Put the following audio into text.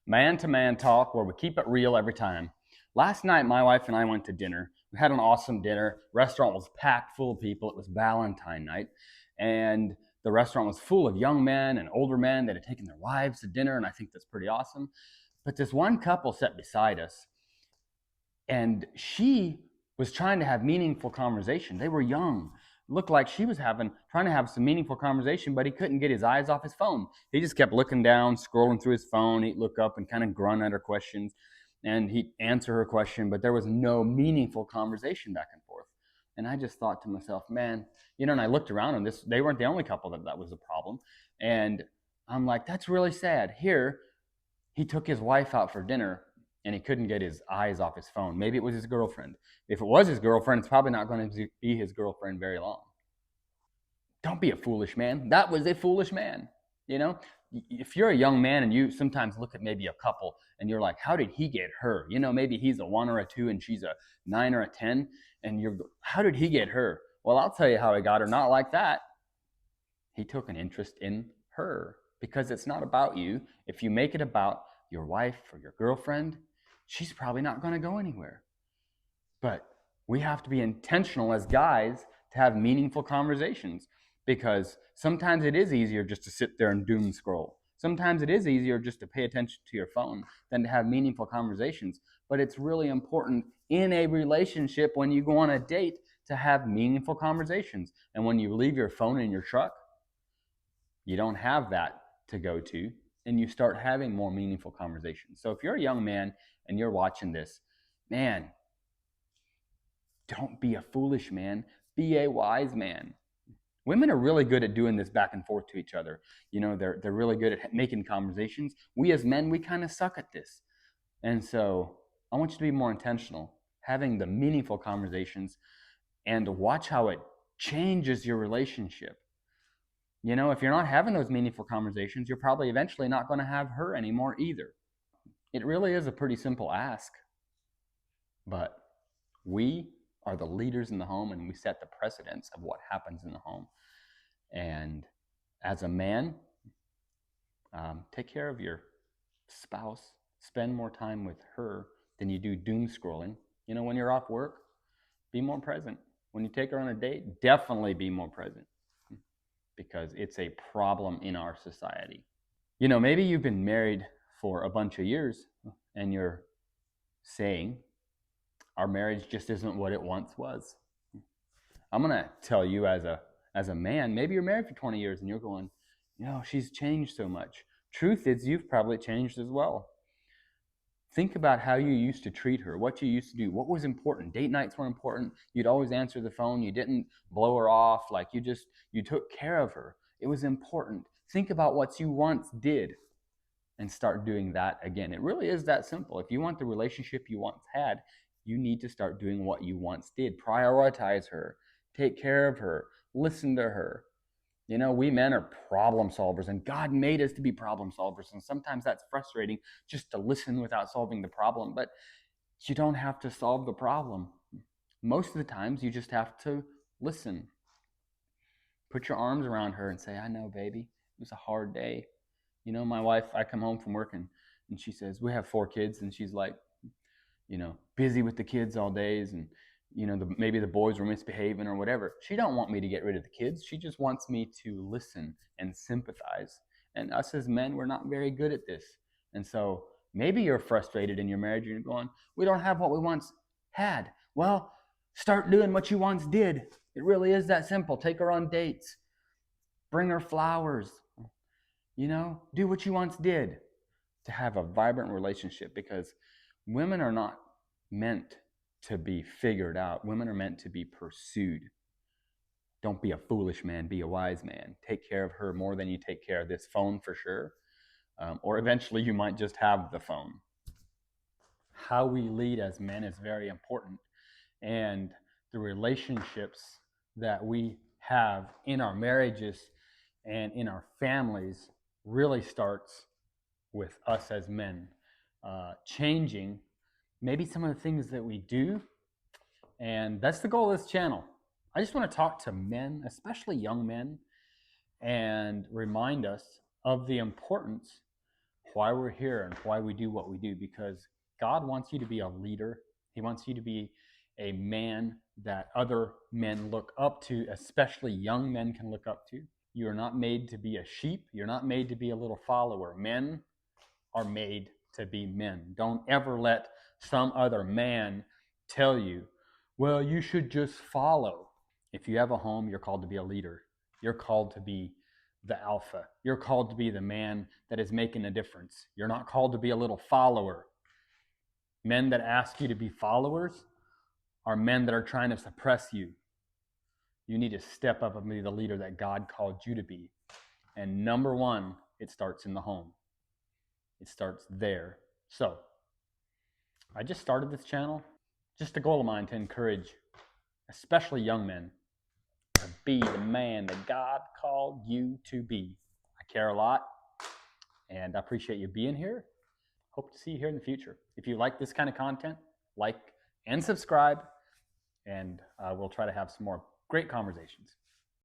man-to-man talk where we keep it real every time. Last night, my wife and I went to dinner. We had an awesome dinner. Restaurant was packed full of people. It was Valentine night, and the restaurant was full of young men and older men that had taken their wives to dinner, and I think that's pretty awesome. But this one couple sat beside us, and she was trying to have meaningful conversation. They were young. Looked like she was trying to have some meaningful conversation, but he couldn't get his eyes off his phone. He just kept looking down, scrolling through his phone. He'd look up and kind of grunt at her questions, and he'd answer her question, but there was no meaningful conversation back and forth. And I just thought to myself, man, and I looked around, and they weren't the only couple that was a problem. And I'm like, that's really sad. Here, he took his wife out for dinner, and he couldn't get his eyes off his phone. Maybe it was his girlfriend. If it was his girlfriend, it's probably not going to be his girlfriend very long. Don't be a foolish man. That was a foolish man. You know, if you're a young man and you sometimes look at maybe a couple and you're like, how did he get her? Maybe he's a 1 or a 2 and she's a 9 or a 10. And how did he get her? Well, I'll tell you how he got her. Not like that. He took an interest in her, because it's not about you. If you make it about your wife or your girlfriend, she's probably not going to go anywhere. But we have to be intentional as guys to have meaningful conversations, because sometimes it is easier just to sit there and doom scroll. Sometimes it is easier just to pay attention to your phone than to have meaningful conversations. But it's really important in a relationship, when you go on a date, to have meaningful conversations. And when you leave your phone in your truck, you don't have that to go to, and you start having more meaningful conversations. So if you're a young man and you're watching this, man, don't be a foolish man. Be a wise man. Women are really good at doing this back and forth to each other. They're really good at making conversations. We as men, we kind of suck at this. And so I want you to be more intentional, having the meaningful conversations, and watch how it changes your relationship. If you're not having those meaningful conversations, you're probably eventually not going to have her anymore either. It really is a pretty simple ask, but we are the leaders in the home, and we set the precedence of what happens in the home. And as a man, take care of your spouse. Spend more time with her than you do doom scrolling. When you're off work, be more present. When you take her on a date, definitely be more present, because it's a problem in our society. Maybe you've been married for a bunch of years and you're saying, our marriage just isn't what it once was. I'm going to tell you, as a man, maybe you're married for 20 years and you're going, she's changed so much. Truth is, you've probably changed as well. Think about how you used to treat her, what you used to do, what was important. Date nights were important. You'd always answer the phone. You didn't blow her off. You took care of her. It was important. Think about what you once did and start doing that again. It really is that simple. If you want the relationship you once had, you need to start doing what you once did. Prioritize her. Take care of her. Listen to her. We men are problem solvers, and God made us to be problem solvers. And sometimes that's frustrating, just to listen without solving the problem. But you don't have to solve the problem. Most of the times, you just have to listen. Put your arms around her and say, I know, baby, it was a hard day. My wife, I come home from work and she says, we have 4 kids. And she's like, busy with the kids all days. And maybe the boys were misbehaving or whatever. She don't want me to get rid of the kids. She just wants me to listen and sympathize. And us as men, we're not very good at this. And so maybe you're frustrated in your marriage and you're going, we don't have what we once had. Well, start doing what you once did. It really is that simple. Take her on dates. Bring her flowers. Do what you once did to have a vibrant relationship, because women are not meant to be figured out. Women are meant to be pursued. Don't be a foolish man, be a wise man. Take care of her more than you take care of this phone, for sure. Or eventually you might just have the phone. How we lead as men is very important. And the relationships that we have in our marriages and in our families really starts with us as men changing maybe some of the things that we do. And that's the goal of this channel. I just want to talk to men, especially young men, and remind us of the importance why we're here and why we do what we do, because God wants you to be a leader. He wants you to be a man that other men look up to, especially young men can look up to. You are not made to be a sheep. You're not made to be a little follower. Men are made to be men. Don't ever let some other man tell you, well, you should just follow. If you have a home, you're called to be a leader. You're called to be the alpha. You're called to be the man that is making a difference. You're not called to be a little follower. Men that ask you to be followers are men that are trying to suppress you. You need to step up and be the leader that God called you to be. And number one, it starts in the home. It starts there. So, I just started this channel. Just a goal of mine to encourage, especially young men, to be the man that God called you to be. I care a lot, and I appreciate you being here. Hope to see you here in the future. If you like this kind of content, like and subscribe, and we'll try to have some more great conversations.